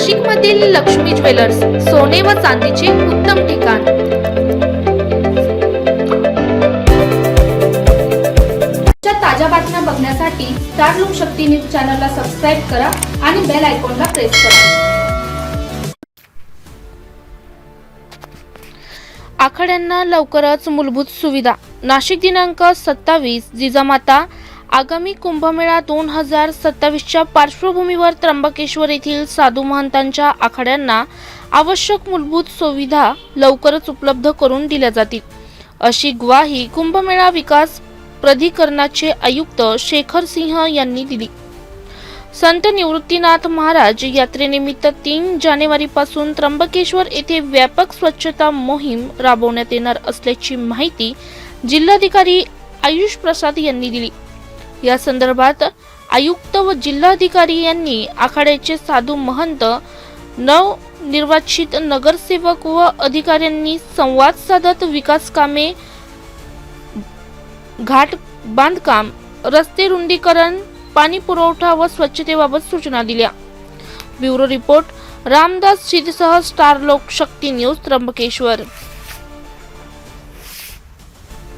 नाशिकमधील लक्ष्मी ज्वेलर्स, सोने व चांदीचे उत्तम ठिकाण। ताज्या बातम्या बघण्यासाठी स्टार लोकशक्ती न्यूज चॅनलला सबस्क्राइब करा आणि बेल आयकॉनला प्रेस करा। आखाड्यांना लवकरच मूलभूत सुविधा। नाशिक दिनांक 27 जिजामाता आगामी कुंभमेळा 2027च्या पार्श्वभूमीवर त्र्यंबकेश्वर येथील साधू महंतांच्या आखाड्यांना आवश्यक मूलभूत सुविधा लवकरच उपलब्ध करून दिल्या जातील, अशी ग्वाही कुंभमेळा विकास प्राधिकरणाचे आयुक्त शेखर सिंह यांनी दिली। संत निवृत्तीनाथ महाराज यात्रेनिमित्त 3 जानेवारीपासून त्र्यंबकेश्वर येथे व्यापक स्वच्छता मोहीम राबवण्यात येणार असल्याची माहिती जिल्हाधिकारी आयुष प्रसाद यांनी दिली। या संदर्भात आयुक्त व जिल्हाधिकारी यांनी आखाड्याचे साधू महंत, नवनिर्वाचित नगरसेवक व अधिकाऱ्यांनी संवाद साधत विकास कामे, घाट बांधकाम, रस्ते रुंदीकरण, पाणी पुरवठा व स्वच्छतेबाबत सूचना दिल्या। ब्युरो रिपोर्ट रामदास शिदसह स्टार लोकशक्ती न्यूज त्र्यंबकेश्वर।